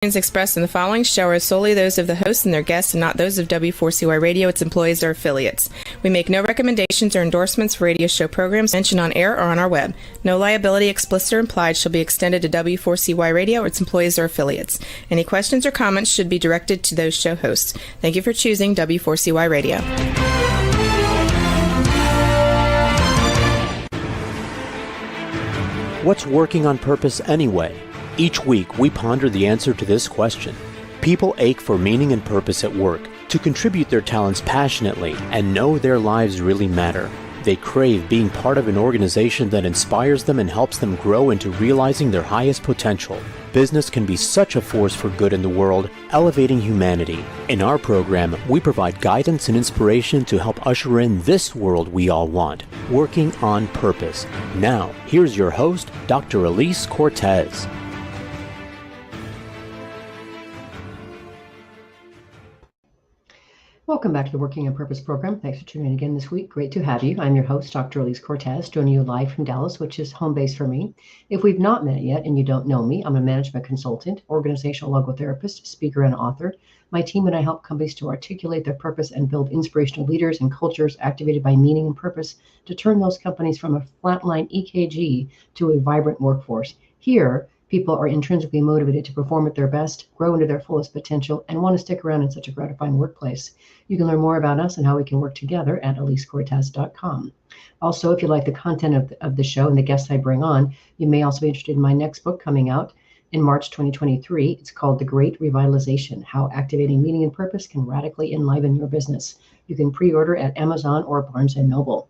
Opinions expressed in the following show are solely those of the host and their guests and not those of W4CY Radio, its employees, or affiliates. We make no recommendations or endorsements for radio show programs mentioned on air or on our web. No liability, explicit or implied, shall be extended to W4CY Radio or its employees or affiliates. Any questions or comments should be directed to those show hosts. Thank you for choosing W4CY Radio. What's working on purpose anyway? Each week, we ponder the answer to this question. People ache for meaning and purpose at work, to contribute their talents passionately and know their lives really matter. They crave being part of an organization that inspires them and helps them grow into realizing their highest potential. Business can be such a force for good in the world, elevating humanity. In our program, we provide guidance and inspiration to help usher in this world we all want, working on purpose. Now, here's your host, Dr. Alise Cortez. Welcome back to the Working on Purpose program. Thanks for tuning in again this week. Great to have you. I'm your host, Dr. Alise Cortez, joining you live from Dallas, which is home base for me. If we've not met yet and you don't know me, I'm a management consultant, organizational logotherapist, speaker, and author. My team and I help companies to articulate their purpose and build inspirational leaders and cultures activated by meaning and purpose to turn those companies from a flatline EKG to a vibrant workforce. Here, people are intrinsically motivated to perform at their best, grow into their fullest potential, and want to stick around in such a gratifying workplace. You can learn more about us and how we can work together at alisecortez.com. Also, if you like the content of the show and the guests I bring on, you may also be interested in my next book coming out in March 2023. It's called The Great Revitalization, How Activating Meaning and Purpose Can Radically Enliven Your Business. You can pre-order at Amazon or Barnes & Noble.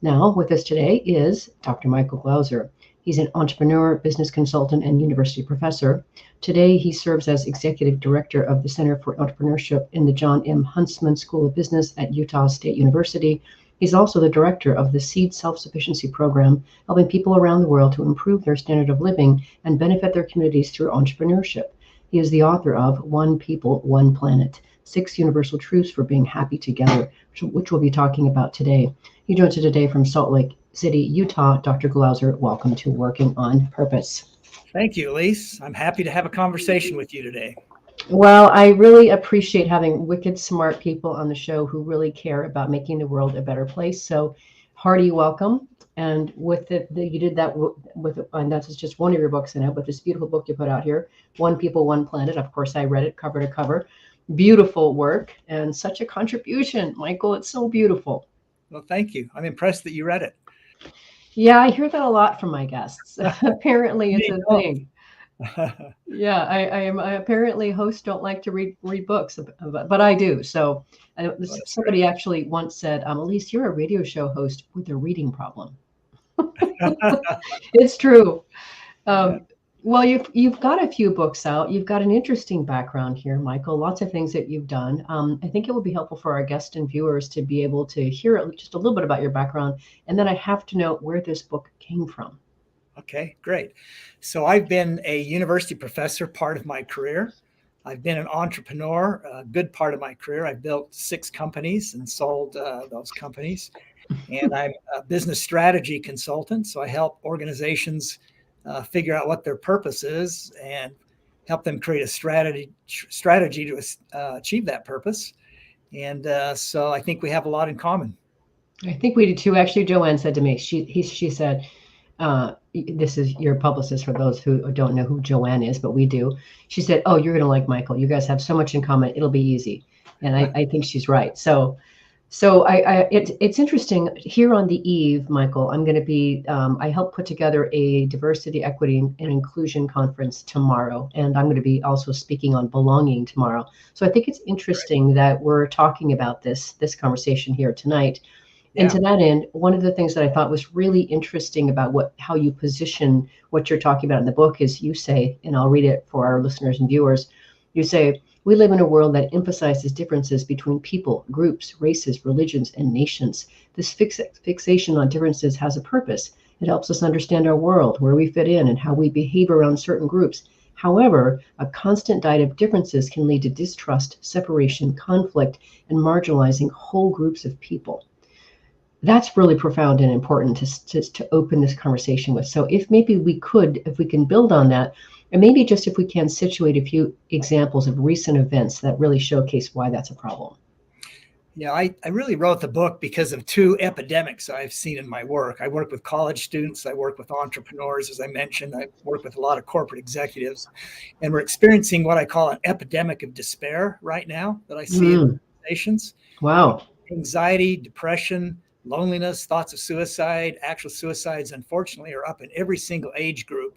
Now, with us today is Dr. Michael Glauser. He's an entrepreneur, business consultant, and university professor. Today, he serves as executive director of the Center for Entrepreneurship in the John M. Huntsman School of Business at Utah State University. He's also the director of the Seed Self-Sufficiency Program, helping people around the world to improve their standard of living and benefit their communities through entrepreneurship. He is the author of One People, One Planet, 6 Universal Truths for Being Happy Together, which we'll be talking about today. He joins us today from Salt Lake City, Utah. Dr. Glauser, welcome to Working on Purpose. Thank you, Alise. I'm happy to have a conversation with you today. Well, I really appreciate having wicked smart people on the show who really care about making the world a better place. So, hearty welcome. And with you did that and that's just one of your books in it, with this beautiful book you put out here, One People, One Planet. Of course, I read it cover to cover. Beautiful work and such a contribution, Michael. It's so beautiful. Well, thank you. I'm impressed that you read it. Yeah, I hear that a lot from my guests. Apparently, it's a thing. Yeah, I am. Apparently, hosts don't like to read books, but I do. So, somebody actually once said, "Alise, you're a radio show host with a reading problem." It's true. Well, you've got a few books out. You've got an interesting background here, Michael. Lots of things that you've done. I think it will be helpful for our guests and viewers to be able to hear just a little bit about your background. And then I have to know where this book came from. Okay, great. So I've been a university professor part of my career. I've been an entrepreneur a good part of my career. I've built 6 companies and sold those companies. And I'm a business strategy consultant. So I help organizations figure out what their purpose is and help them create a strategy to achieve that purpose. And so I think we have a lot in common. I think we do too. Actually, Joanne said to me, she said, this is your publicist for those who don't know who Joanne is, but we do. She said, "Oh, you're going to like Michael. You guys have so much in common. It'll be easy." And I think she's right. So it's interesting here on the eve, Michael. I'm going to be, I helped put together a diversity, equity, and inclusion conference tomorrow. And I'm going to be also speaking on belonging tomorrow. So I think it's interesting that we're talking about this conversation here tonight. Yeah. And to that end, one of the things that I thought was really interesting about how you position what you're talking about in the book is you say, and I'll read it for our listeners and viewers, you say, "We live in a world that emphasizes differences between people, groups, races, religions, and nations. This fixation on differences has a purpose. It helps us understand our world, where we fit in, and how we behave around certain groups. However, a constant diet of differences can lead to distrust, separation, conflict, and marginalizing whole groups of people." That's really profound and important to open this conversation with. So if we can build on that, And maybe just if we can situate a few examples of recent events that really showcase why that's a problem. Yeah, I really wrote the book because of two epidemics I've seen in my work. I work with college students. I work with entrepreneurs, as I mentioned. I work with a lot of corporate executives. And we're experiencing what I call an epidemic of despair right now that I see in organizations. Wow. Anxiety, depression, loneliness, thoughts of suicide, actual suicides, unfortunately, are up in every single age group,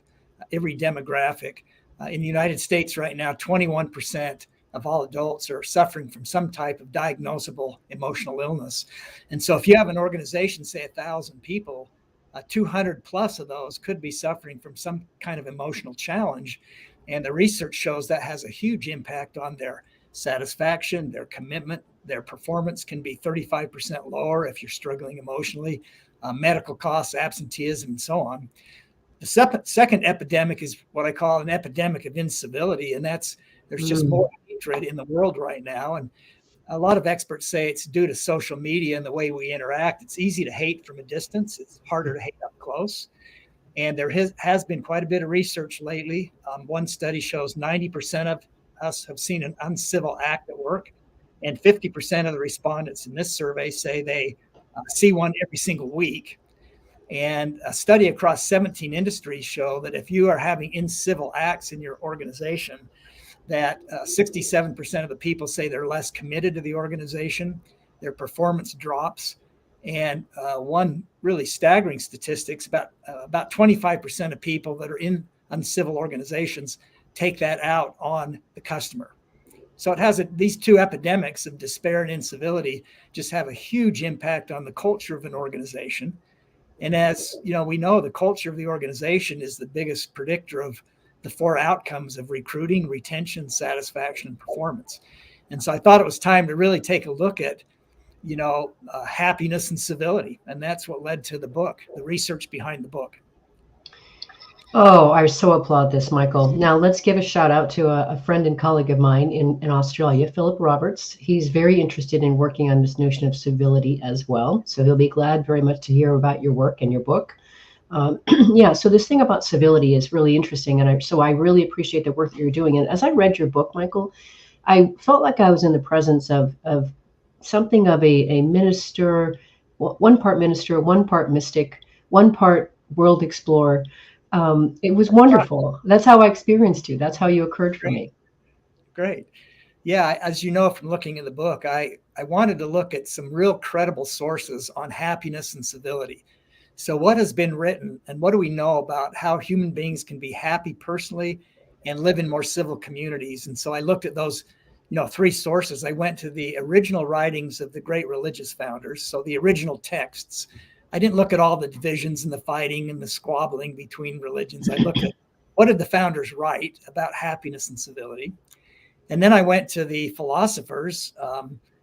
every demographic. In the United States right now, 21% of all adults are suffering from some type of diagnosable emotional illness. And so if you have an organization, say 1,000 people, 200 plus of those could be suffering from some kind of emotional challenge. And the research shows that has a huge impact on their satisfaction, their commitment, their performance can be 35% lower if you're struggling emotionally, medical costs, absenteeism, and so on. The second epidemic is what I call an epidemic of incivility, and there's just more hatred in the world right now. And a lot of experts say it's due to social media and the way we interact. It's easy to hate from a distance. It's harder to hate up close. And there has been quite a bit of research lately. One study shows 90% of us have seen an uncivil act at work, and 50% of the respondents in this survey say they see one every single week. And a study across 17 industries show that if you are having incivil acts in your organization, that 67% of the people say they're less committed to the organization, their performance drops. And one really staggering statistics, about 25% of people that are in uncivil organizations take that out on the customer. So it has these two epidemics of despair and incivility just have a huge impact on the culture of an organization. And as you know, we know the culture of the organization is the biggest predictor of the four outcomes of recruiting, retention, satisfaction, and performance. And so I thought it was time to really take a look at, happiness and civility. And that's what led to the book, the research behind the book. Oh, I so applaud this, Michael. Now let's give a shout out to a friend and colleague of mine in Australia, Philip Roberts. He's very interested in working on this notion of civility as well. So he'll be glad very much to hear about your work and your book. So this thing about civility is really interesting. And I really appreciate the work that you're doing. And as I read your book, Michael, I felt like I was in the presence of something of a minister, one part minister, one part mystic, one part world explorer. It was wonderful. That's how I experienced you. That's how you occurred for me. Great. Yeah, as you know from looking at the book, I wanted to look at some real credible sources on happiness and civility. So what has been written and what do we know about how human beings can be happy personally and live in more civil communities? And so I looked at those, three sources. I went to the original writings of the great religious founders, so the original texts. I didn't look at all the divisions and the fighting and the squabbling between religions. I looked at what did the founders write about happiness and civility. And then I went to the philosophers,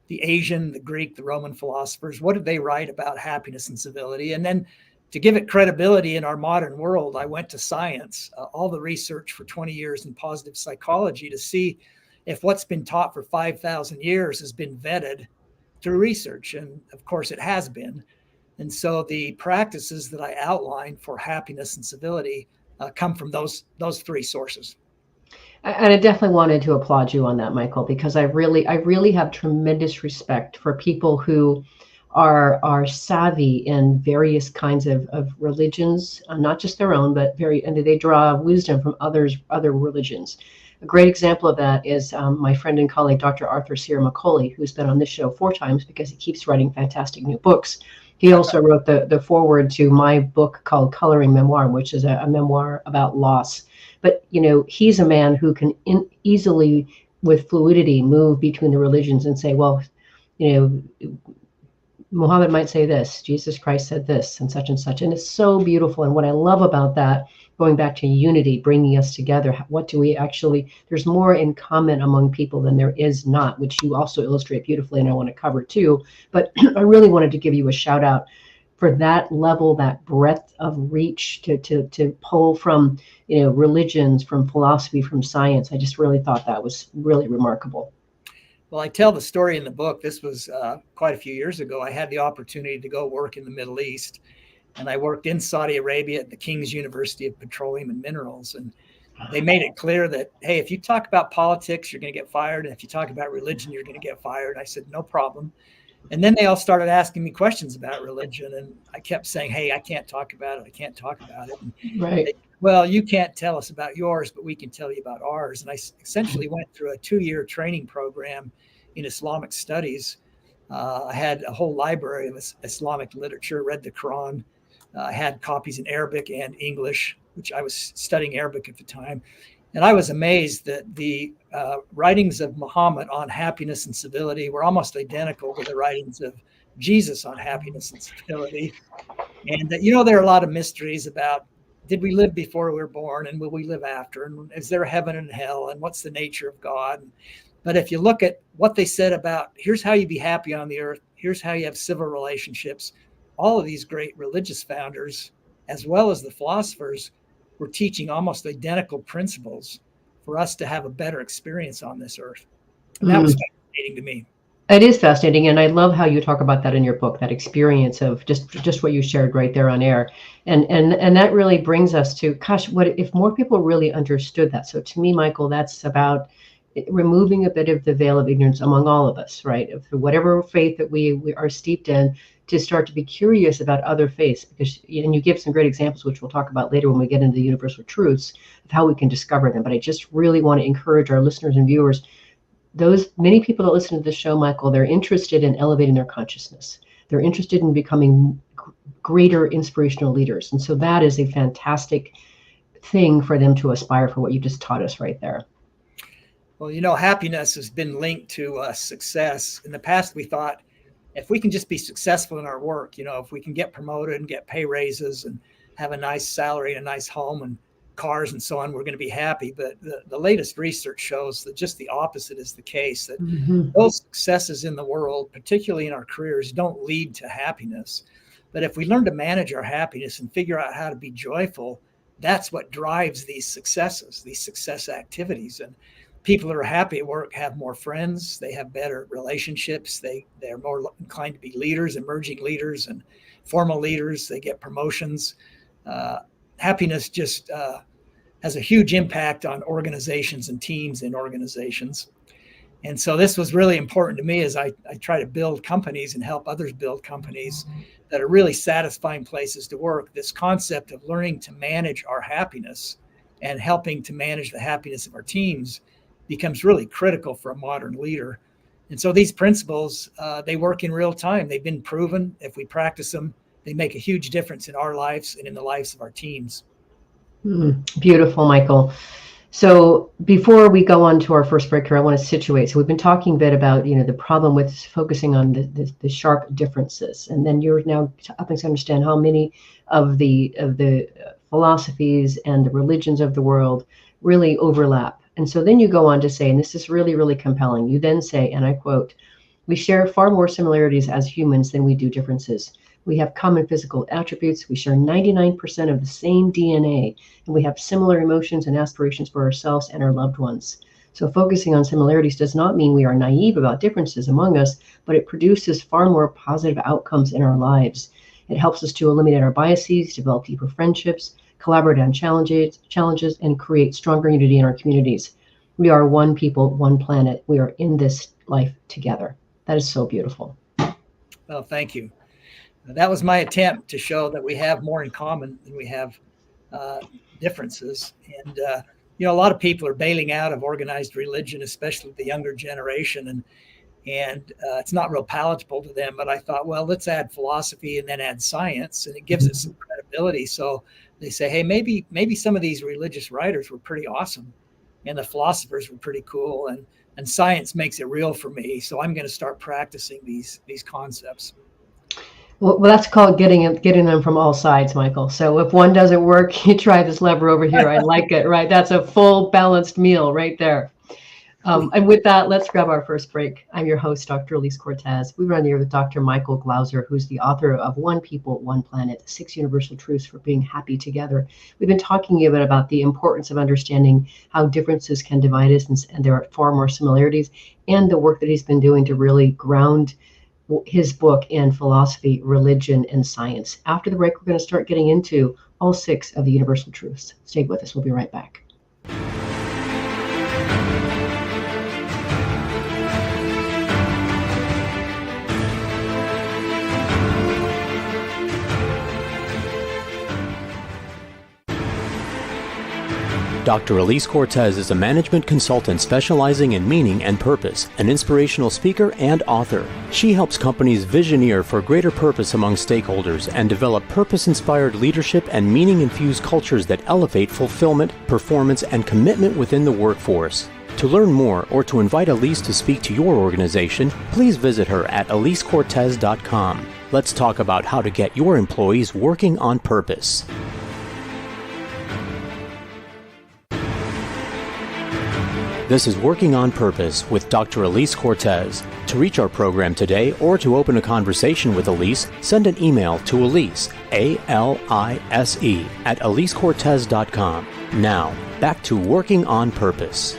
the Asian, the Greek, the Roman philosophers. What did they write about happiness and civility? And then to give it credibility in our modern world, I went to science, all the research for 20 years in positive psychology to see if what's been taught for 5,000 years has been vetted through research. And of course it has been. And so the practices that I outline for happiness and civility come from those three sources. And I definitely wanted to applaud you on that, Michael, because I really have tremendous respect for people who are savvy in various kinds of religions, not just their own, but and they draw wisdom from other religions. A great example of that is my friend and colleague, Dr. Arthur Cyr McCauley, who's been on this show 4 times because he keeps writing fantastic new books. He also wrote the foreword to my book called Coloring Memoir, which is a memoir about loss. But, he's a man who can easily, with fluidity, move between the religions and say, well, Muhammad might say this, Jesus Christ said this, and such and such. And it's so beautiful. And what I love about that, going back to unity, bringing us together, what do we actually, there's more in common among people than there is not, which you also illustrate beautifully, and I want to cover too. But I really wanted to give you a shout out for that level, that breadth of reach to pull from, religions, from philosophy, from science. I just really thought that was really remarkable. Well, I tell the story in the book. This was quite a few years ago. I had the opportunity to go work in the Middle East, and I worked in Saudi Arabia at the King's University of Petroleum and Minerals. And they made it clear that, hey, if you talk about politics, you're going to get fired. And if you talk about religion, you're going to get fired. I said, no problem. And then they all started asking me questions about religion. And I kept saying, hey, I can't talk about it. I can't talk about it. And Right. well, you can't tell us about yours, but we can tell you about ours. And I essentially went through a 2-year training program in Islamic studies. I had a whole library of Islamic literature, read the Quran. I had copies in Arabic and English, which I was studying Arabic at the time. And I was amazed that the writings of Muhammad on happiness and civility were almost identical to the writings of Jesus on happiness and civility. And that, there are a lot of mysteries about, did we live before we were born, and will we live after? And is there a heaven and hell? And what's the nature of God? But if you look at what they said about, here's how you be happy on the earth, here's how you have civil relationships, all of these great religious founders, as well as the philosophers, were teaching almost identical principles for us to have a better experience on this earth. And that was fascinating to me. It is fascinating, and I love how you talk about that in your book, that experience of just what you shared right there on air. And that really brings us to, gosh, what if more people really understood that? So to me, Michael, that's about removing a bit of the veil of ignorance among all of us, right? Of whatever faith that we are steeped in, to start to be curious about other faiths, and you give some great examples, which we'll talk about later when we get into the universal truths of how we can discover them. But I just really want to encourage our listeners and viewers, those many people that listen to this show, Michael, they're interested in elevating their consciousness. They're interested in becoming greater inspirational leaders. And so that is a fantastic thing for them to aspire for, what you just taught us right there. Well, happiness has been linked to success. In the past, we thought, if we can just be successful in our work, if we can get promoted and get pay raises and have a nice salary and a nice home and cars and so on, we're going to be happy. But the latest research shows that just the opposite is the case, that those successes in the world, particularly in our careers, don't lead to happiness. But if we learn to manage our happiness and figure out how to be joyful, that's what drives these successes, these success activities. And people that are happy at work have more friends, they have better relationships, they're more inclined to be leaders, emerging leaders and formal leaders, they get promotions. Happiness just has a huge impact on organizations and teams in organizations. And so this was really important to me as I try to build companies and help others build companies that are really satisfying places to work. This concept of learning to manage our happiness and helping to manage the happiness of our teams becomes really critical for a modern leader. And so these principles, they work in real time. They've been proven. If we practice them, they make a huge difference in our lives and in the lives of our teams. Beautiful, Michael. So before we go on to our first break here, I want to situate. So we've been talking a bit about, the problem with focusing on the sharp differences. And then you're now helping us understand how many of the philosophies and the religions of the world really overlap. And so then you go on to say, and this is really, really compelling. You then say, and I quote, "We share far more similarities as humans than we do differences. We have common physical attributes. We share 99% of the same DNA, and we have similar emotions and aspirations for ourselves and our loved ones. So focusing on similarities does not mean we are naive about differences among us, but it produces far more positive outcomes in our lives. It helps us to eliminate our biases, develop deeper friendships, collaborate on challenges, and create stronger unity in our communities. We are one people, one planet. We are in this life together." That is so beautiful. Well, thank you. That was my attempt to show that we have more in common than we have differences. And, a lot of people are bailing out of organized religion, especially the younger generation. And it's not real palatable to them. But I thought, well, let's add philosophy and then add science, and it gives it some credibility. So they say, hey, maybe some of these religious writers were pretty awesome, and the philosophers were pretty cool, and science makes it real for me. So I'm going to start practicing these concepts. Well, that's called getting them from all sides, Michael. So if one doesn't work, you try this lever over here. I like it, right? That's a full balanced meal right there. And with that, let's grab our first break. I'm your host, Dr. Alise Cortez. We run here with Dr. Michael Glauser, who's the author of One People, One Planet, 6 Universal Truths for Being Happy Together. We've been talking a bit about the importance of understanding how differences can divide us, and there are far more similarities, and the work that he's been doing to really ground his book in philosophy, religion, and science. After the break, we're going to start getting into all 6 of the universal truths. Stay with us. We'll be right back. Dr. Alise Cortez is a management consultant specializing in meaning and purpose, an inspirational speaker and author. She helps companies visioneer for greater purpose among stakeholders and develop purpose-inspired leadership and meaning-infused cultures that elevate fulfillment, performance, and commitment within the workforce. To learn more or to invite Alise to speak to your organization, please visit her at alisecortez.com. Let's talk about how to get your employees working on purpose. This is Working on Purpose with Dr. Alise Cortez. To reach our program today or to open a conversation with Alise, send an email to Alise, A-L-I-S-E, at alisecortez.com. Now, back to Working on Purpose.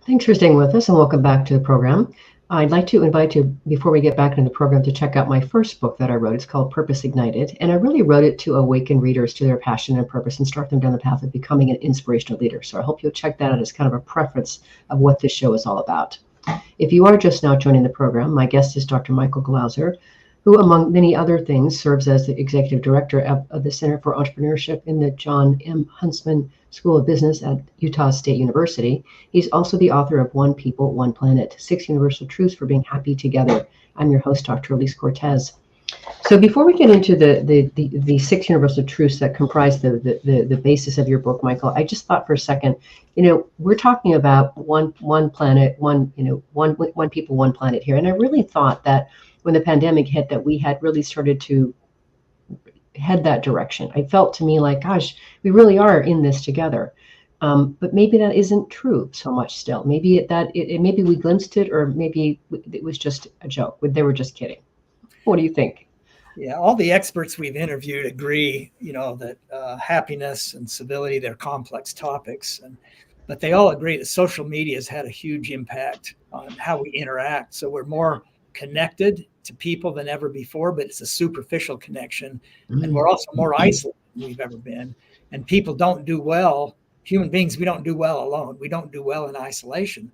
Thanks for staying with us and welcome back to the program. I'd like to invite you, before we get back into the program, to check out my first book that I wrote. It's called Purpose Ignited, and I really wrote it to awaken readers to their passion and purpose and start them down the path of becoming an inspirational leader. So I hope you'll check that out as kind of a preference of what this show is all about. If you are just now joining the program, my guest is Dr. Michael Glauser, who, among many other things, serves as the executive director of the Center for Entrepreneurship in the John M. Huntsman School of Business at Utah State University. He's also the author of One People, One Planet, 6 Universal Truths for Being Happy Together. I'm your host, Dr. Alise Cortez. So before we get into the 6 universal truths that comprise the basis of your book, Michael, I just thought for a second, we're talking about one planet, one people, one planet here. And I really thought that when the pandemic hit, that we had really started to head that direction. I felt to me like, gosh, we really are in this together. But maybe that isn't true so much still. Maybe maybe we glimpsed it, or maybe it was just a joke. They were just kidding. What do you think? Yeah, all the experts we've interviewed agree, that happiness and civility, they're complex topics. But they all agree that social media has had a huge impact on how we interact. So we're more connected to people than ever before, but it's a superficial connection. And we're also more isolated than we've ever been. And people don't do well. Human beings, we don't do well alone. We don't do well in isolation.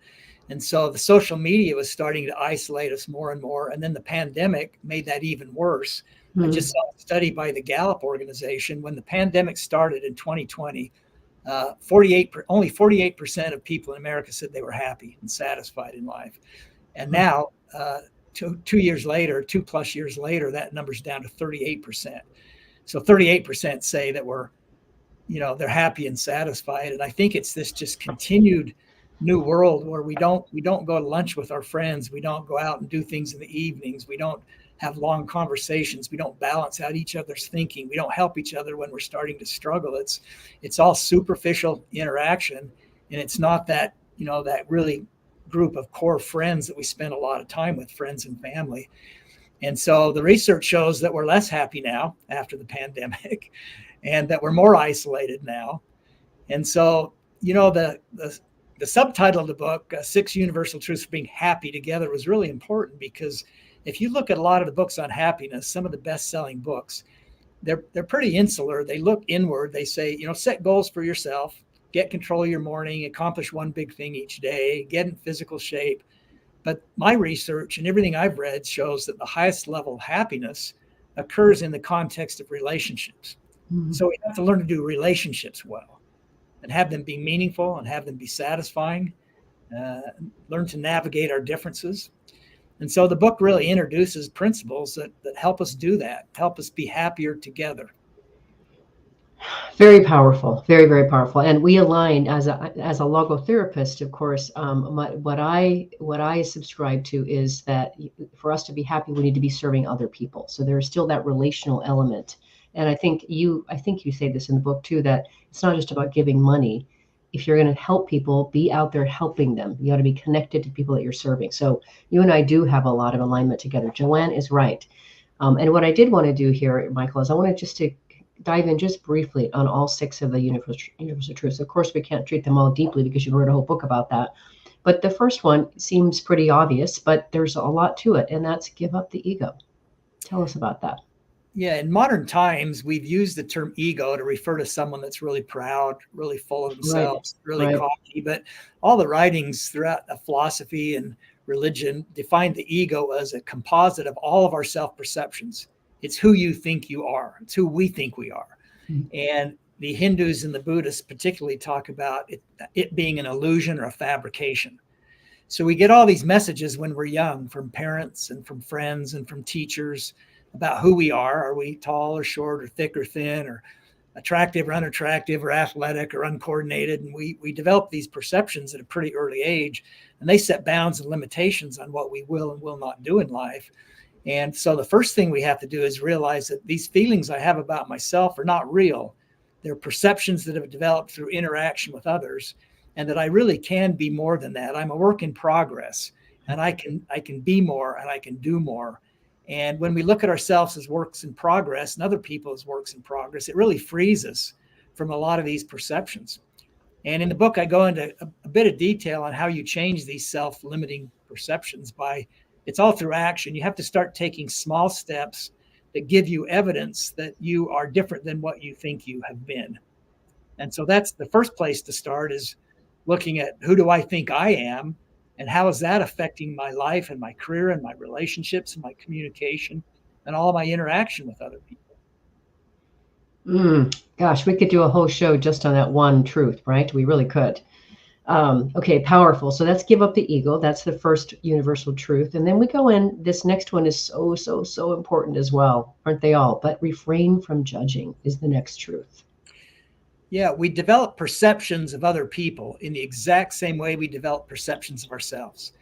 And so the social media was starting to isolate us more and more. And then the pandemic made that even worse. I just saw a study by the Gallup organization. When the pandemic started in 2020, only 48% of people in America said they were happy and satisfied in life. And now, 2 years later, 2+ years later, that number's down to 38%. So 38% say that they're happy and satisfied. And I think it's this just continued new world where we don't go to lunch with our friends. We don't go out and do things in the evenings. We don't have long conversations. We don't balance out each other's thinking. We don't help each other when we're starting to struggle. It's all superficial interaction. And it's not that, that really group of core friends that we spend a lot of time with, friends and family. And so the research shows that we're less happy now after the pandemic, and that we're more isolated now. And so, the subtitle of the book, 6 Universal Truths for Being Happy Together, was really important, because if you look at a lot of the books on happiness, some of the best-selling books, they're pretty insular. They look inward. They say, set goals for yourself, get control of your morning, accomplish one big thing each day, get in physical shape. But my research and everything I've read shows that the highest level of happiness occurs in the context of relationships. So we have to learn to do relationships well and have them be meaningful and have them be satisfying, learn to navigate our differences. And so the book really introduces principles that help us do that, help us be happier together. Very powerful, very, very powerful. And we align as a logotherapist, of course. What I subscribe to is that for us to be happy, we need to be serving other people. So there's still that relational element. And I think you say this in the book too, that it's not just about giving money. If you're going to help people, be out there helping them. You ought to be connected to people that you're serving. So you and I do have a lot of alignment together. Joanne is right. And what I did want to do here, Michael, is I wanted just to dive in just briefly on all 6 of the universal truths. Of course, we can't treat them all deeply because you wrote a whole book about that. But the first one seems pretty obvious, but there's a lot to it, and that's give up the ego. Tell us about that. Yeah, in modern times, we've used the term ego to refer to someone that's really proud, really full of themselves, really cocky. But all the writings throughout the philosophy and religion define the ego as a composite of all of our self-perceptions. It's who you think you are. It's who we think we are. Mhm. And the Hindus and the Buddhists particularly talk about it being an illusion or a fabrication. So we get all these messages when we're young from parents and from friends and from teachers about who we are. Are we tall or short or thick or thin or attractive or unattractive or athletic or uncoordinated? And we develop these perceptions at a pretty early age, and they set bounds and limitations on what we will and will not do in life. And so the first thing we have to do is realize that these feelings I have about myself are not real. They're perceptions that have developed through interaction with others, and that I really can be more than that. I'm a work in progress, and I can be more and I can do more. And when we look at ourselves as works in progress and other people as works in progress, it really frees us from a lot of these perceptions. And in the book, I go into a bit of detail on how you change these self-limiting perceptions it's all through action. You have to start taking small steps that give you evidence that you are different than what you think you have been. And so that's the first place to start, is looking at who do I think I am and how is that affecting my life and my career and my relationships and my communication and all of my interaction with other people. Gosh, we could do a whole show just on that one truth, right? We really could. Okay, powerful. So let's give up the ego. That's the first universal truth. And then we go in, this next one is so important as well, aren't they all? But refrain from judging is the next truth. Yeah, we develop perceptions of other people in the exact same way we develop perceptions of ourselves.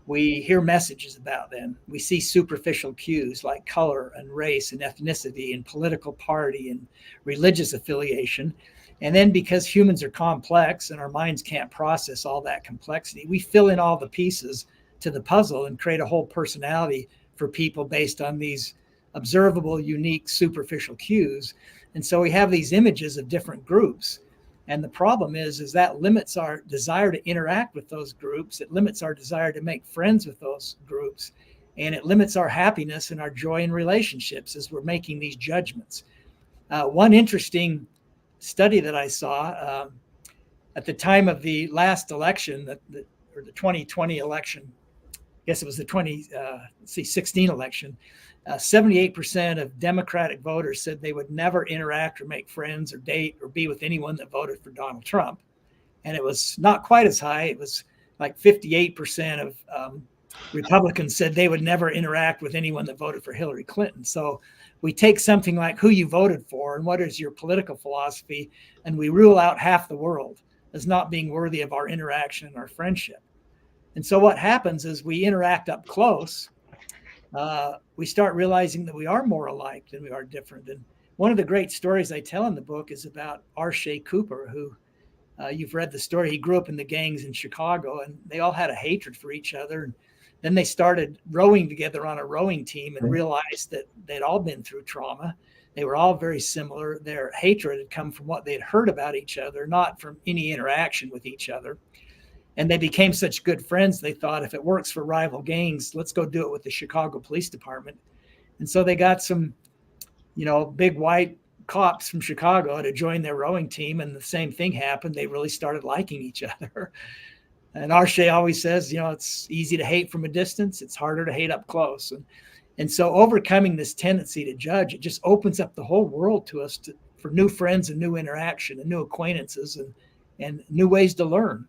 We hear messages about them. We see superficial cues like color and race and ethnicity and political party and religious affiliation. And then because humans are complex and our minds can't process all that complexity, we fill in all the pieces to the puzzle and create a whole personality for people based on these observable, unique, superficial cues. And so we have these images of different groups. And the problem is that limits our desire to interact with those groups. It limits our desire to make friends with those groups. And it limits our happiness and our joy in relationships as we're making these judgments. One interesting study that I saw at the time of the last election, or the 2020 election, I guess it was the 2016 election, 78% of Democratic voters said they would never interact or make friends or date or be with anyone that voted for Donald Trump. And it was not quite as high. It was like 58% of Republicans said they would never interact with anyone that voted for Hillary Clinton. So we take something like who you voted for and what is your political philosophy, and we rule out half the world as not being worthy of our interaction and our friendship. And so what happens is we interact up close. We start realizing that we are more alike than we are different. And one of the great stories I tell in the book is about Alise Cooper, who you've read the story. He grew up in the gangs in Chicago, and they all had a hatred for each other. And then they started rowing together on a rowing team and realized that they'd all been through trauma. They were all very similar. Their hatred had come from what they'd heard about each other, not from any interaction with each other. And they became such good friends, they thought, if it works for rival gangs, let's go do it with the Chicago Police Department. And so they got some, big white cops from Chicago to join their rowing team, and the same thing happened. They really started liking each other. And Alise always says, it's easy to hate from a distance. It's harder to hate up close. And so overcoming this tendency to judge, it just opens up the whole world to us for new friends and new interaction and new acquaintances and new ways to learn.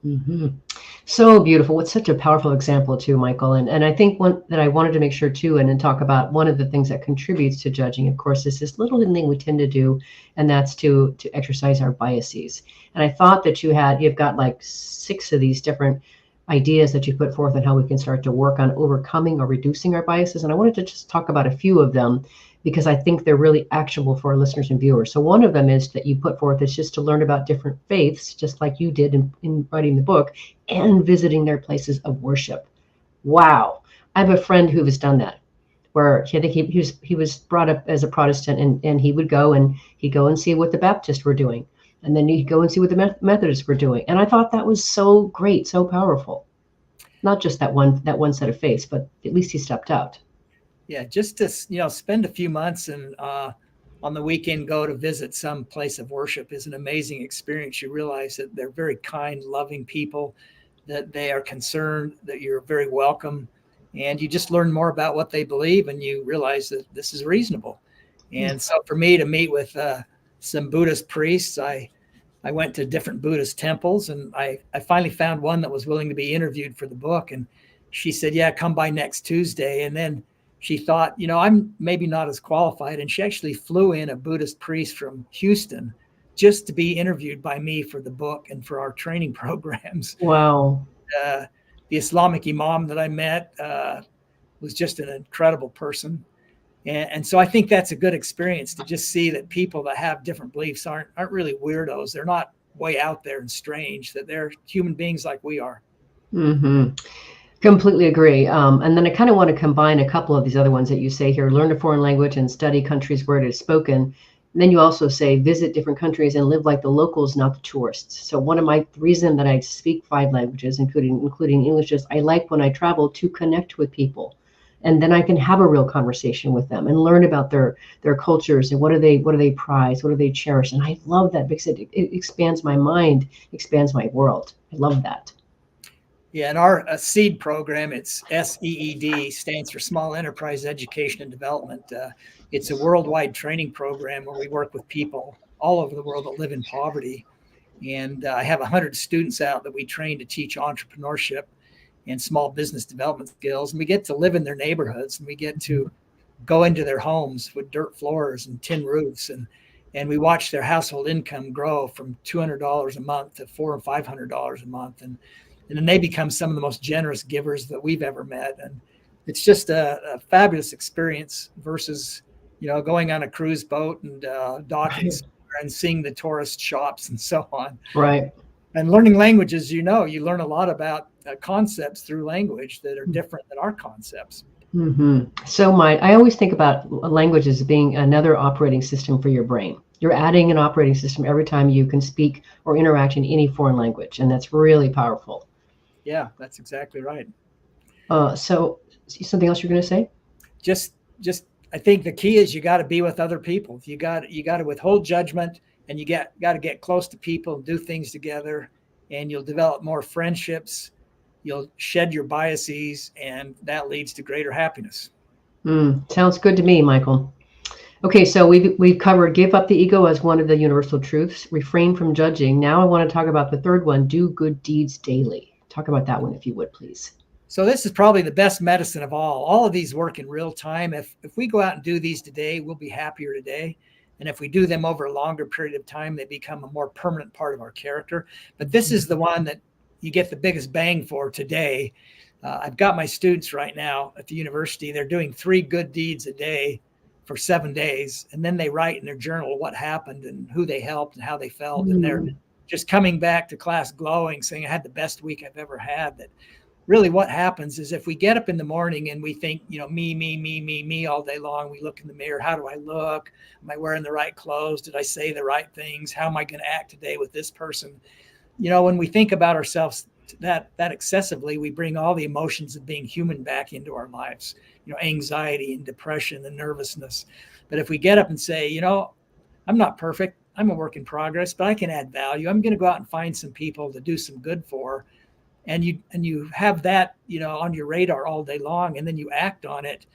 Mm-hmm. So beautiful. It's such a powerful example too, Michael. And I think one that I wanted to make sure too, and then talk about one of the things that contributes to judging, of course, is this little thing we tend to do, and that's to exercise our biases. And I thought that you've got like 6 of these different ideas that you put forth on how we can start to work on overcoming or reducing our biases. And I wanted to just talk about a few of them, because I think they're really actionable for our listeners and viewers. So one of them is that you put forth is just to learn about different faiths, just like you did in writing the book, and visiting their places of worship. Wow. I have a friend who has done that, where I think he was brought up as a Protestant, and he would go and see what the Baptists were doing. And then he'd go and see what the Methodists were doing. And I thought that was so great, so powerful. Not just that one set of faiths, but at least he stepped out. Yeah, just to spend a few months and on the weekend go to visit some place of worship is an amazing experience. You realize that they're very kind, loving people, that they are concerned, that you're very welcome, and you just learn more about what they believe, and you realize that this is reasonable. And so for me to meet with some Buddhist priests, I went to different Buddhist temples, and I finally found one that was willing to be interviewed for the book. And she said, yeah, come by next Tuesday. And then she thought, I'm maybe not as qualified. And she actually flew in a Buddhist priest from Houston just to be interviewed by me for the book and for our training programs. Wow. The Islamic imam that I met was just an incredible person. And so I think that's a good experience to just see that people that have different beliefs aren't really weirdos. They're not way out there and strange, that they're human beings like we are. Mm-hmm. Completely agree. And then I kind of want to combine a couple of these other ones that you say here: learn a foreign language and study countries where it is spoken. And then you also say visit different countries and live like the locals, not the tourists. So one of my reason that I speak 5 languages, including English, is I like when I travel to connect with people. And then I can have a real conversation with them and learn about their cultures and what do they prize, what do they cherish. And I love that because it expands my mind, expands my world. I love that. Yeah, in our SEED program, it's SEED, stands for Small Enterprise Education and Development. It's a worldwide training program where we work with people all over the world that live in poverty. And I have 100 students out that we train to teach entrepreneurship and small business development skills. And we get to live in their neighborhoods, and we get to go into their homes with dirt floors and tin roofs. And we watch their household income grow from $200 a month to $400 or $500 a month. And then they become some of the most generous givers that we've ever met. And it's just a fabulous experience versus, going on a cruise boat and docking and seeing the tourist shops and so on. Right. And learning languages, you learn a lot about concepts through language that are different than our concepts. Mm-hmm. So I always think about language as being another operating system for your brain. You're adding an operating system every time you can speak or interact in any foreign language, and that's really powerful. Yeah, that's exactly right. So something else you're going to say? Just I think the key is you got to be with other people. You got to withhold judgment, and you got to get close to people and do things together, and you'll develop more friendships. You'll shed your biases, and that leads to greater happiness. Sounds good to me, Michael. Okay, so we've covered give up the ego as one of the universal truths, refrain from judging. Now I want to talk about the third one, do good deeds daily. Talk about that one, if you would, please. So this is probably the best medicine of all. All of these work in real time. If we go out and do these today, we'll be happier today. And if we do them over a longer period of time, they become a more permanent part of our character. But this is the one that you get the biggest bang for today. I've got my students right now at the university. They're doing 3 good deeds a day for 7 days. And then they write in their journal what happened and who they helped and how they felt. And they're just coming back to class glowing, saying, I had the best week I've ever had. That really what happens is if we get up in the morning and we think, me all day long, we look in the mirror. How do I look? Am I wearing the right clothes? Did I say the right things? How am I going to act today with this person? When we think about ourselves that excessively, we bring all the emotions of being human back into our lives, anxiety and depression and nervousness. But if we get up and say, I'm not perfect, I'm a work in progress, but I can add value. I'm going to go out and find some people to do some good for. And you have that, on your radar all day long, and then you act on it.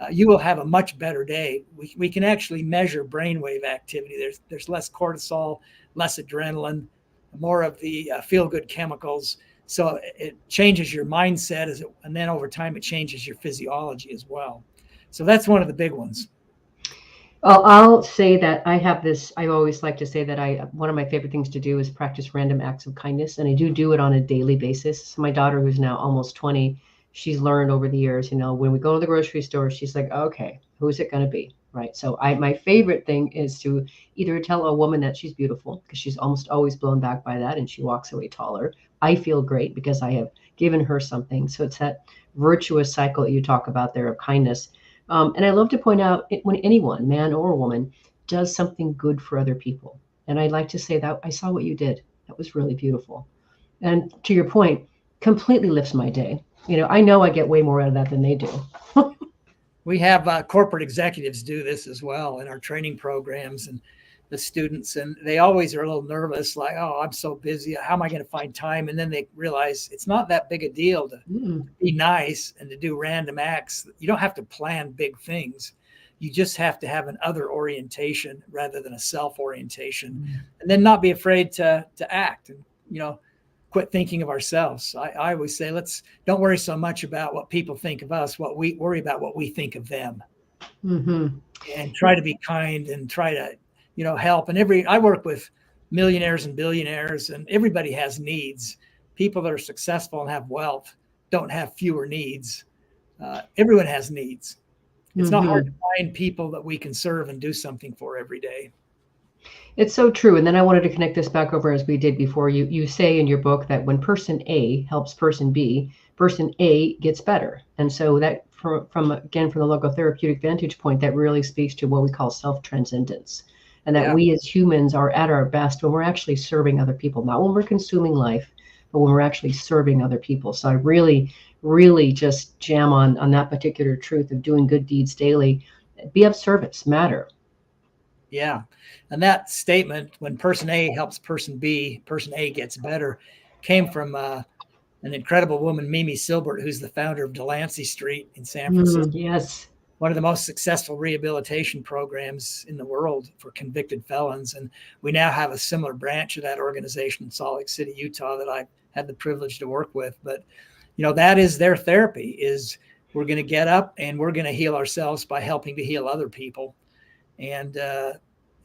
You will have a much better day. We can actually measure brainwave activity. There's less cortisol, less adrenaline, more of the feel-good chemicals. So it changes your mindset, and then over time it changes your physiology as well. So that's one of the big ones. Well, I'll say that I have this. I always like to say that one of my favorite things to do is practice random acts of kindness, and I do it on a daily basis. So my daughter, who's now almost 20, she's learned over the years. When we go to the grocery store, she's like, "Okay, who's it going to be?" Right. So my favorite thing is to either tell a woman that she's beautiful, because she's almost always blown back by that, and she walks away taller. I feel great because I have given her something. So it's that virtuous cycle that you talk about there of kindness. And I love to point out when anyone, man or woman, does something good for other people. And I'd like to say that I saw what you did. That was really beautiful. And to your point, completely lifts my day. I know I get way more out of that than they do. We have corporate executives do this as well in our training programs. And the students, and they always are a little nervous, like, oh, I'm so busy. How am I going to find time? And then they realize it's not that big a deal to be nice and to do random acts. You don't have to plan big things. You just have to have an other orientation rather than a self orientation, and then not be afraid to act and, quit thinking of ourselves. I always say, don't worry so much about what people think of us. We worry about what we think of them, and try to be kind and try to, help. And I work with millionaires and billionaires, and everybody has needs. People that are successful and have wealth don't have fewer needs. Everyone has needs. It's not hard to find people that we can serve and do something for every day. It's so true. And then I wanted to connect this back over as we did before. You say in your book that when person A helps person B, person A gets better. And so that from the logotherapeutic vantage point, that really speaks to what we call self-transcendence. And that we as humans are at our best when we're actually serving other people, not when we're consuming life, but when we're actually serving other people. So I really, really just jam on that particular truth of doing good deeds daily. Be of service, matter. Yeah. And that statement, when person A helps person B, person A gets better, came from an incredible woman, Mimi Silbert, who's the founder of Delancey Street in San Francisco. Yes. One of the most successful rehabilitation programs in the world for convicted felons. And we now have a similar branch of that organization in Salt Lake City, Utah, that I've had the privilege to work with. But, that is their therapy, is we're going to get up and we're going to heal ourselves by helping to heal other people. And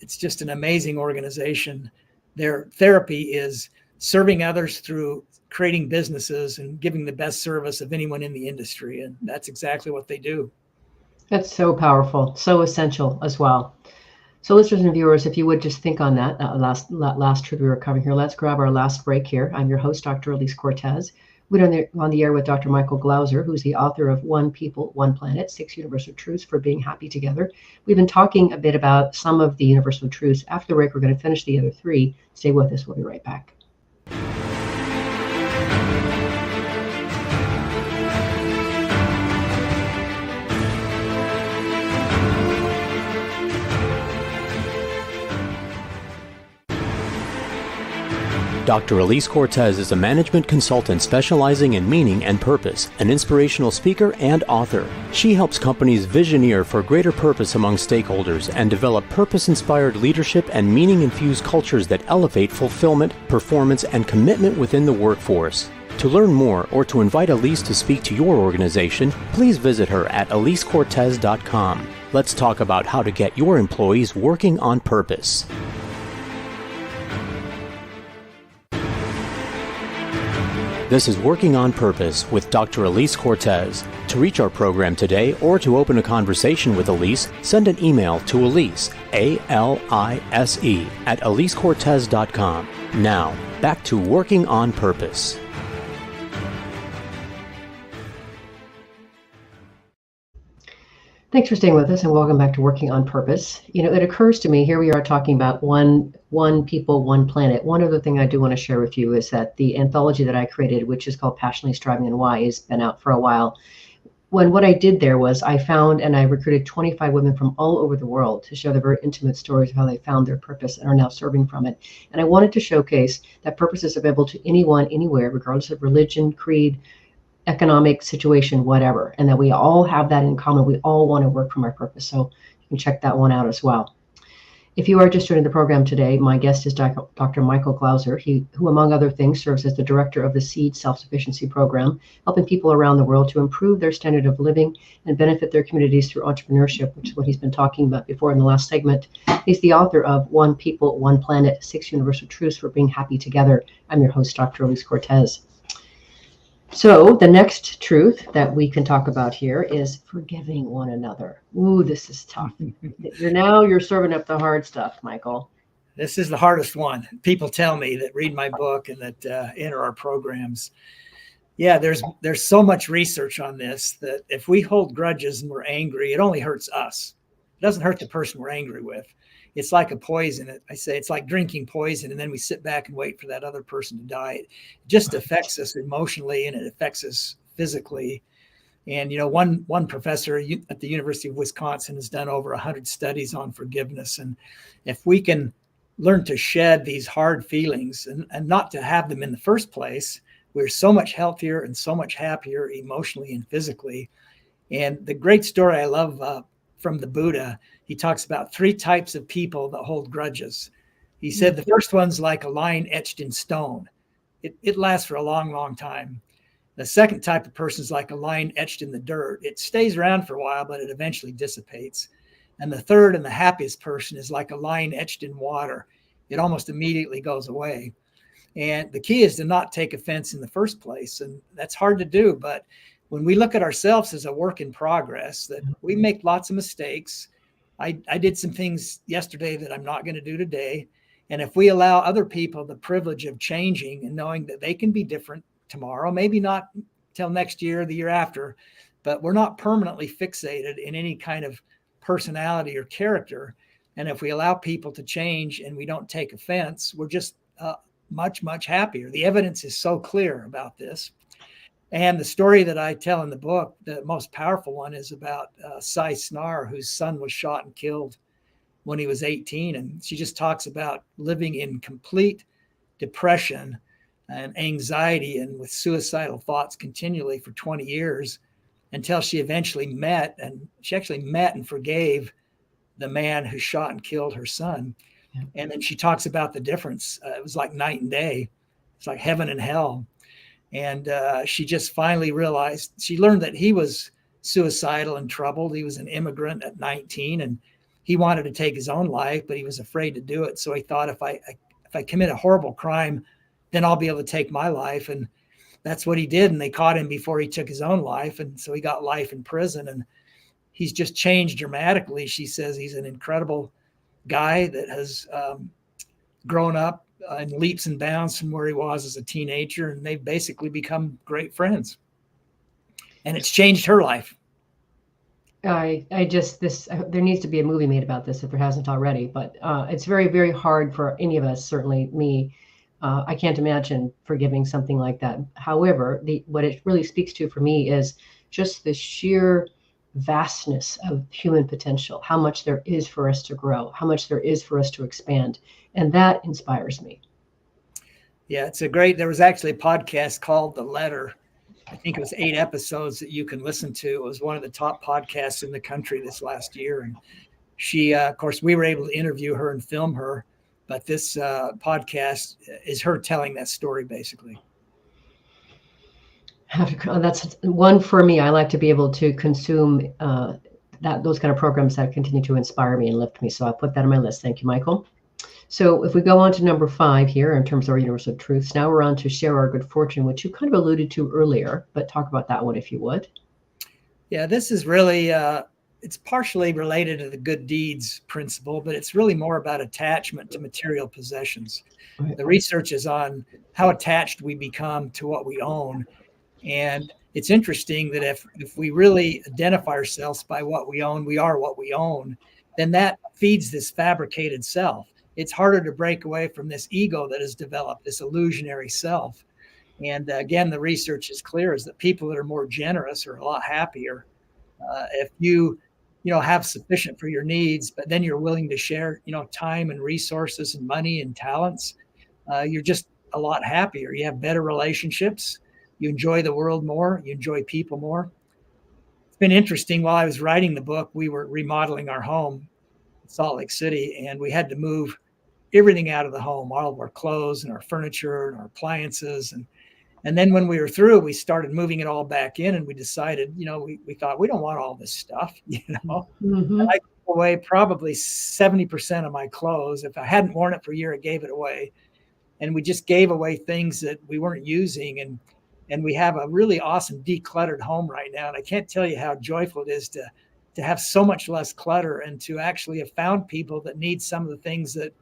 it's just an amazing organization. Their therapy is serving others through creating businesses and giving the best service of anyone in the industry. And that's exactly what they do. That's so powerful, so essential as well. So listeners and viewers, if you would just think on that last truth we were covering here, let's grab our last break here. I'm your host, Dr. Alise Cortez. We're on the air with Dr. Michael Glauser, who's the author of One People, One Planet, 6 Universal Truths for Being Happy Together. We've been talking a bit about some of the universal truths. After the break, we're going to finish the other 3. Stay with us. We'll be right back. Dr. Alise Cortez is a management consultant specializing in meaning and purpose, an inspirational speaker and author. She helps companies visioneer for greater purpose among stakeholders and develop purpose-inspired leadership and meaning-infused cultures that elevate fulfillment, performance, and commitment within the workforce. To learn more or to invite Alise to speak to your organization, please visit her at alisecortez.com. Let's talk about how to get your employees working on purpose. This is Working on Purpose with Dr. Alise Cortez. To reach our program today or to open a conversation with Alise, send an email to Alise, A-L-I-S-E, at alisecortez.com. Now, back to Working on Purpose. Thanks for staying with us and welcome back to Working on Purpose. It occurs to me, here we are talking about one people, one planet. One other thing I do want to share with you is that the anthology that I created, which is called Passionately Striving and Why, has been out for a while. What I did there was I found and I recruited 25 women from all over the world to share their very intimate stories of how they found their purpose and are now serving from it. And I wanted to showcase that purpose is available to anyone, anywhere, regardless of religion, creed, economic situation, whatever, and that we all have that in common. We all want to work from our purpose. So you can check that one out as well. If you are just joining the program today, my guest is Dr. Michael Glauser, who among other things serves as the director of the SEED Self-Sufficiency Program, helping people around the world to improve their standard of living and benefit their communities through entrepreneurship, which is what he's been talking about before in the last segment. He's the author of One People, One Planet, 6 Universal Truths for Being Happy Together. I'm your host, Dr. Alise Cortez. So the next truth that we can talk about here is forgiving one another. Ooh, this is tough. You're serving up the hard stuff, Michael. This is the hardest one. People tell me that read my book and that enter our programs. Yeah, there's so much research on this that if we hold grudges and we're angry, it only hurts us. It doesn't hurt the person we're angry with. It's like a poison. I say it's like drinking poison, and then we sit back and wait for that other person to die. It just affects us emotionally, and it affects us physically. And one professor at the University of Wisconsin has done over 100 studies on forgiveness. And if we can learn to shed these hard feelings and not to have them in the first place, we're so much healthier and so much happier emotionally and physically. And the great story I love from the Buddha, he talks about 3 types of people that hold grudges. He said the first one's like a line etched in stone. It lasts for a long, long time. The second type of person is like a line etched in the dirt. It stays around for a while, but it eventually dissipates. And the third and the happiest person is like a line etched in water. It almost immediately goes away. And the key is to not take offense in the first place. And that's hard to do. But when we look at ourselves as a work in progress, that we make lots of mistakes. I did some things yesterday that I'm not going to do today. And if we allow other people the privilege of changing and knowing that they can be different tomorrow, maybe not till next year or the year after, but we're not permanently fixated in any kind of personality or character. And if we allow people to change and we don't take offense, we're just much, much happier. The evidence is so clear about this. And the story that I tell in the book, the most powerful one, is about Cy Snar, whose son was shot and killed when he was 18. And she just talks about living in complete depression and anxiety and with suicidal thoughts continually for 20 years until she eventually met and forgave the man who shot and killed her son. Yeah. And then she talks about the difference. It was like night and day. It's like heaven and hell. And she just finally realized, she learned that he was suicidal and troubled. He was an immigrant at 19 and he wanted to take his own life, but he was afraid to do it. So he thought, if I commit a horrible crime, then I'll be able to take my life. And that's what he did. And they caught him before he took his own life. And so he got life in prison, and he's just changed dramatically. She says he's an incredible guy that has grown up in leaps and bounds from where he was as a teenager. And they've basically become great friends. And it's changed her life. There needs to be a movie made about this if there hasn't already, but it's very, very hard for any of us, certainly me. I can't imagine forgiving something like that. However, what it really speaks to for me is just the sheer vastness of human potential, how much there is for us to grow, how much there is for us to expand. And that inspires me. Yeah, there was actually a podcast called The Letter. I think it was 8 episodes that you can listen to. It was one of the top podcasts in the country this last year. And she, of course, we were able to interview her and film her. But this podcast is her telling that story, basically. That's one for me. I like to be able to consume those kind of programs that continue to inspire me and lift me. So I'll put that on my list. Thank you, Michael. So if we go on to number 5 here in terms of our universal truths, now we're on to share our good fortune, which you kind of alluded to earlier, but talk about that one if you would. Yeah, this is really, it's partially related to the good deeds principle, but it's really more about attachment to material possessions. Right. The research is on how attached we become to what we own. And it's interesting that if we really identify ourselves by what we own, we are what we own, then that feeds this fabricated self. It's harder to break away from this ego that has developed, this illusionary self. And again, the research is clear, is that people that are more generous are a lot happier. If you have sufficient for your needs, but then you're willing to share, time and resources and money and talents, you're just a lot happier. You have better relationships. You enjoy the world more. You enjoy people more. It's been interesting. While I was writing the book, we were remodeling our home in Salt Lake City, and we had to move everything out of the home, all of our clothes and our furniture and our appliances. And then when we were through, we started moving it all back in, and we decided, we thought, we don't want all this stuff, Mm-hmm. And I gave away probably 70% of my clothes. If I hadn't worn it for a year, I gave it away. And we just gave away things that we weren't using. And we have a really awesome decluttered home right now. And I can't tell you how joyful it is to have so much less clutter and to actually have found people that need some of the things that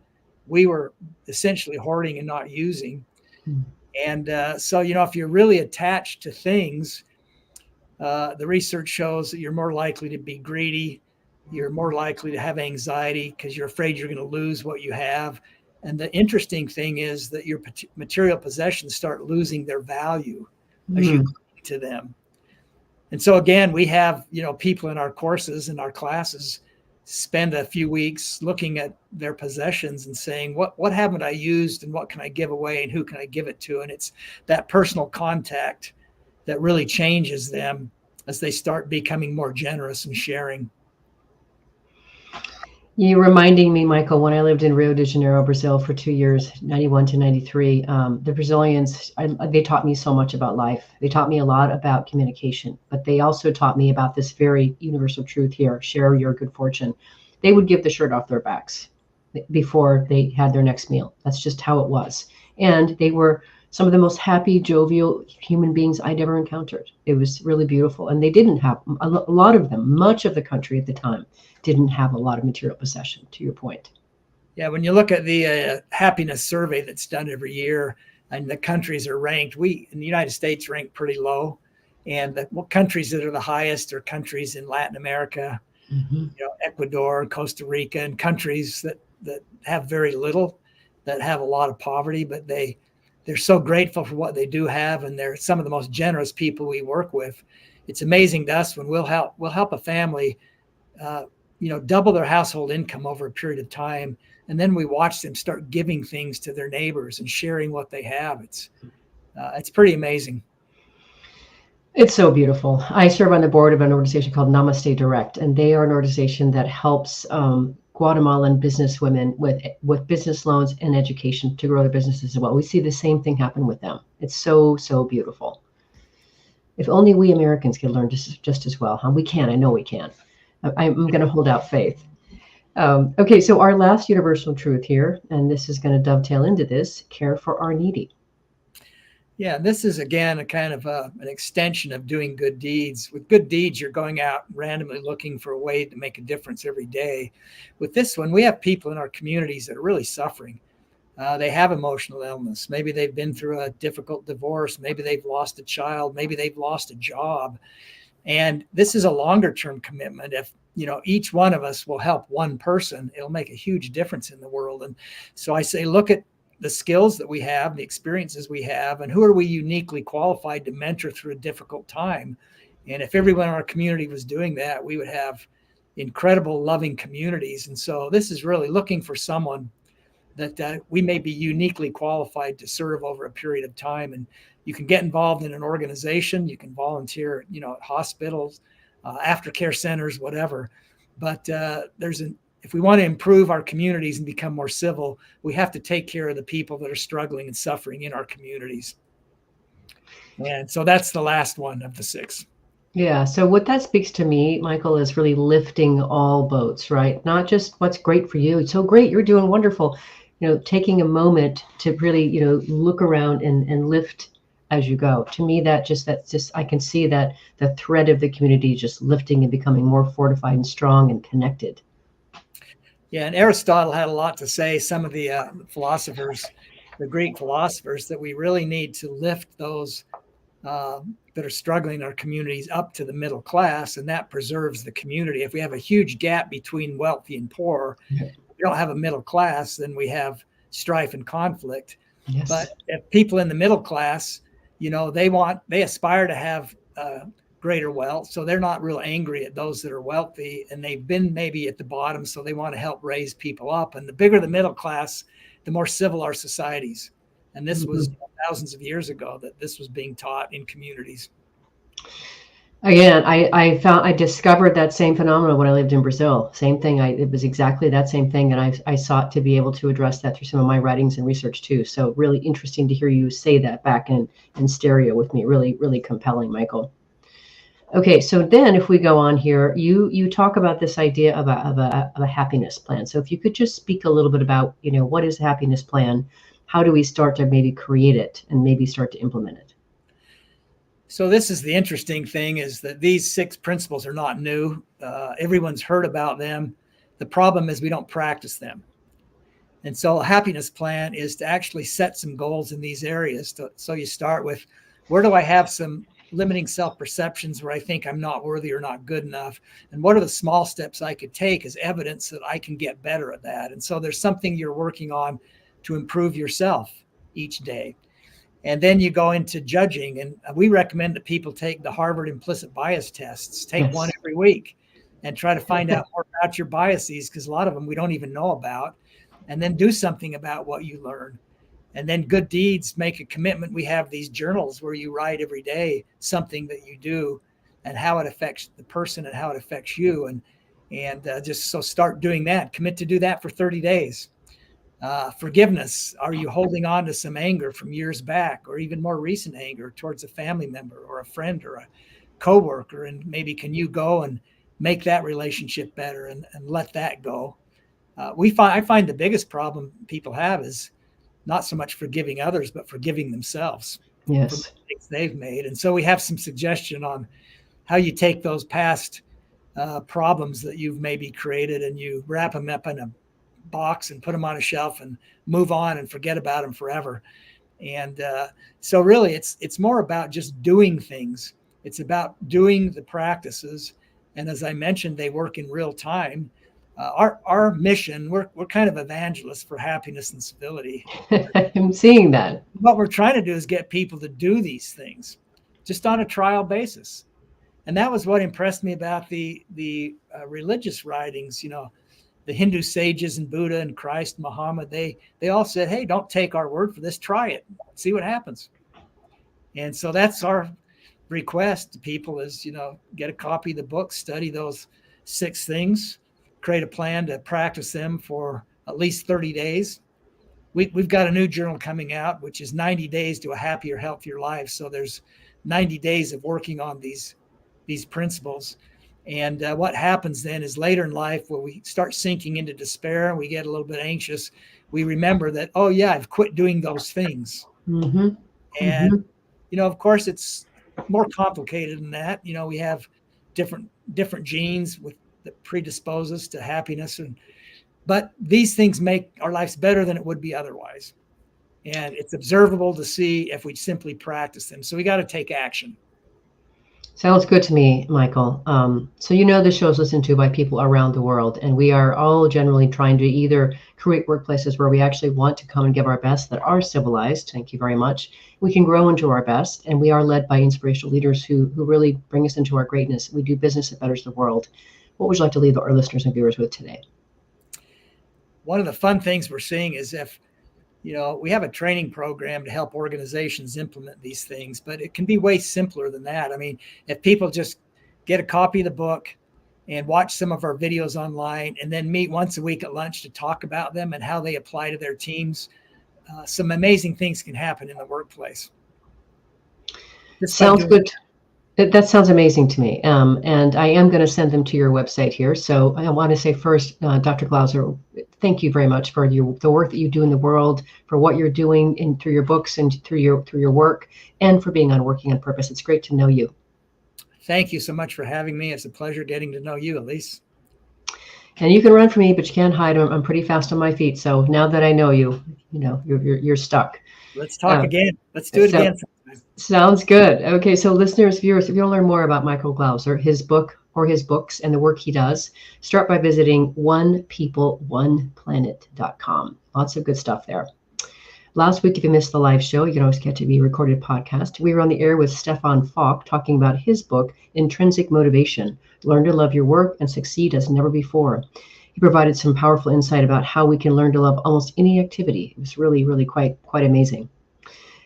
we were essentially hoarding and not using. Mm-hmm. And so, if you're really attached to things, the research shows that you're more likely to be greedy. You're more likely to have anxiety because you're afraid you're going to lose what you have. And the interesting thing is that your material possessions start losing their value as you cling to them. And so again, we have, people in our courses and our classes spend a few weeks looking at their possessions and saying, what haven't I used and what can I give away and who can I give it to? And it's that personal contact that really changes them as they start becoming more generous and sharing. You're reminding me, Michael, when I lived in Rio de Janeiro, Brazil for 2 years, 91 to 93, the Brazilians, they taught me so much about life. They taught me a lot about communication, but they also taught me about this very universal truth here: share your good fortune. They would give the shirt off their backs before they had their next meal. That's just how it was. And they were some of the most happy, jovial human beings I'd ever encountered. It was really beautiful. And they didn't have, a lot of them, much of the country at the time, didn't have a lot of material possession, to your point. Yeah, when you look at the happiness survey that's done every year, and the countries are ranked, we in the United States rank pretty low. And the countries that are the highest are countries in Latin America, Ecuador, Costa Rica, and countries that have very little, that have a lot of poverty, but they're so grateful for what they do have, and they're some of the most generous people we work with. It's amazing to us when we'll help a family, double their household income over a period of time, and then we watch them start giving things to their neighbors and sharing what they have. It's pretty amazing. It's so beautiful. I serve on the board of an organization called Namaste Direct, and they are an organization that helps Guatemalan businesswomen with business loans and education to grow their businesses as well. We see the same thing happen with them. It's so, so beautiful. If only we Americans could learn just as well. We can. I know we can. I'm going to hold out faith. Okay, so our last universal truth here, and this is going to dovetail into this: care for our needy. Yeah, this is, again, a kind of an extension of doing good deeds. With good deeds, you're going out randomly looking for a way to make a difference every day. With this one, we have people in our communities that are really suffering. They have emotional illness. Maybe they've been through a difficult divorce. Maybe they've lost a child. Maybe they've lost a job. And this is a longer term commitment. If each one of us will help one person, it'll make a huge difference in the world. And so I say, look at the skills that we have, the experiences we have, and who are we uniquely qualified to mentor through a difficult time. And if everyone in our community was doing that, we would have incredible, loving communities. And so this is really looking for someone that we may be uniquely qualified to serve over a period of time. And you can get involved in an organization, you can volunteer, at hospitals, aftercare centers, whatever. But if we want to improve our communities and become more civil, we have to take care of the people that are struggling and suffering in our communities. And so that's the last one of the 6. Yeah. So what that speaks to me, Michael, is really lifting all boats, right? Not just what's great for you. It's so great. You're doing wonderful. Taking a moment to really, look around and lift as you go. To me, that's just, I can see that the thread of the community just lifting and becoming more fortified and strong and connected. Yeah, and Aristotle had a lot to say. Some of the philosophers, the Greek philosophers, that we really need to lift those that are struggling in our communities up to the middle class, and that preserves the community. If we have a huge gap between wealthy and poor, we don't have a middle class, then we have strife and conflict. Yes. But if people in the middle class, they aspire to have greater wealth, so they're not real angry at those that are wealthy, and they've been maybe at the bottom, so they want to help raise people up. And the bigger the middle class, the more civil our societies. And this was thousands of years ago that this was being taught in communities. Again, I discovered that same phenomenon when I lived in Brazil. Same thing. It was exactly that same thing, and I sought to be able to address that through some of my writings and research too. So really interesting to hear you say that back in stereo with me. Really, really compelling, Michael. Okay, so then if we go on here, you talk about this idea of a happiness plan. So if you could just speak a little bit about, what is a happiness plan? How do we start to maybe create it and maybe start to implement it? So this is the interesting thing, is that these 6 principles are not new. Everyone's heard about them. The problem is we don't practice them. And so a happiness plan is to actually set some goals in these areas. So you start with, where do I have some limiting self-perceptions where I think I'm not worthy or not good enough? And what are the small steps I could take as evidence that I can get better at that? And so there's something you're working on to improve yourself each day. And then you go into judging. And we recommend that people take the Harvard implicit bias tests, take one every week. and try to find out more about your biases, because a lot of them we don't even know about, and then do something about what you learn. And then good deeds, make a commitment. We have these journals where you write every day something that you do and how it affects the person and how it affects you. And just so start doing that. Commit to do that for 30 days. Forgiveness. Are you holding on to some anger from years back, or even more recent anger towards a family member or a friend or a coworker? And maybe can you go and make that relationship better and let that go? I find the biggest problem people have is not so much forgiving others, but forgiving themselves for the mistakes they've made. And so we have some suggestion on how you take those past problems that you've maybe created and you wrap them up in a box and put them on a shelf and move on and forget about them forever. And so really it's more about just doing things. It's about doing the practices. And as I mentioned, they work in real time. Our mission, we're kind of evangelists for happiness and civility. I'm seeing that. What we're trying to do is get people to do these things just on a trial basis. And that was what impressed me about the religious writings. The Hindu sages and Buddha and Christ, Muhammad, they all said, hey, don't take our word for this, try it, see what happens. And so that's our request to people is, get a copy of the book, study those 6 things, create a plan to practice them for at least 30 days. We've got a new journal coming out, which is 90 days to a happier, healthier life. So there's 90 days of working on these principles. And what happens then is later in life, where we start sinking into despair and we get a little bit anxious, we remember that, oh yeah, I've quit doing those things. Mm-hmm. And, of course, it's more complicated than that. We have different genes that predispose us to happiness. But these things make our lives better than it would be otherwise. And it's observable to see if we simply practice them. So we got to take action. Sounds good to me, Michael. So this show is listened to by people around the world, and we are all generally trying to either create workplaces where we actually want to come and give our best, that are civilized. Thank you very much. We can grow into our best, and we are led by inspirational leaders who really bring us into our greatness. We do business that betters the world. What would you like to leave our listeners and viewers with today? One of the fun things we're seeing is if we have a training program to help organizations implement these things, but it can be way simpler than that. I mean, if people just get a copy of the book and watch some of our videos online and then meet once a week at lunch to talk about them and how they apply to their teams, some amazing things can happen in the workplace. Sounds good. That sounds amazing to me. And I am going to send them to your website here. So I want to say first, Dr. Glauser, thank you very much for the work that you do in the world, for what you're doing through your books and through your work, and for being on Working on Purpose. It's great to know you. Thank you so much for having me. It's a pleasure getting to know you, Alise. And you can run from me, but you can't hide. I'm pretty fast on my feet. So now that I know you, you're stuck. Let's talk again. Let's do it again. Sounds good. Okay, so listeners, viewers, if you want to learn more about Michael Glauser, his book or his books and the work he does, start by visiting onepeopleoneplanet.com. Lots of good stuff there. Last week, if you missed the live show, you can always get to the recorded podcast. We were on the air with Stefan Falk talking about his book, Intrinsic Motivation, Learn to Love Your Work and Succeed as Never Before. He provided some powerful insight about how we can learn to love almost any activity. It was really, really quite amazing.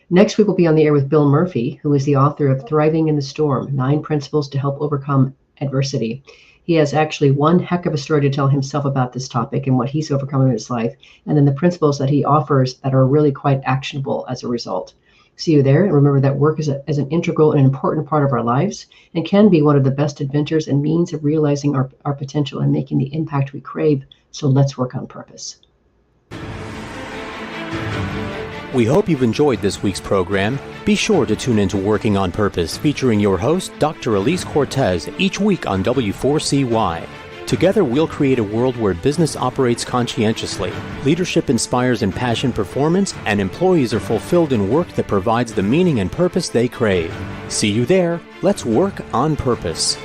Next week, we'll be on the air with Bill Murphy, who is the author of Thriving in the Storm, 9 Principles to Help Overcome Adversity. He has actually one heck of a story to tell himself about this topic and what he's overcome in his life, and then the principles that he offers that are really quite actionable as a result. See you there, and remember that work is an integral and important part of our lives and can be one of the best adventures and means of realizing our potential and making the impact we crave. So let's work on purpose. We hope you've enjoyed this week's program. Be sure to tune into Working on Purpose, featuring your host, Dr. Alise Cortez, each week on W4CY. Together, we'll create a world where business operates conscientiously, leadership inspires impassioned performance, and employees are fulfilled in work that provides the meaning and purpose they crave. See you there. Let's work on purpose.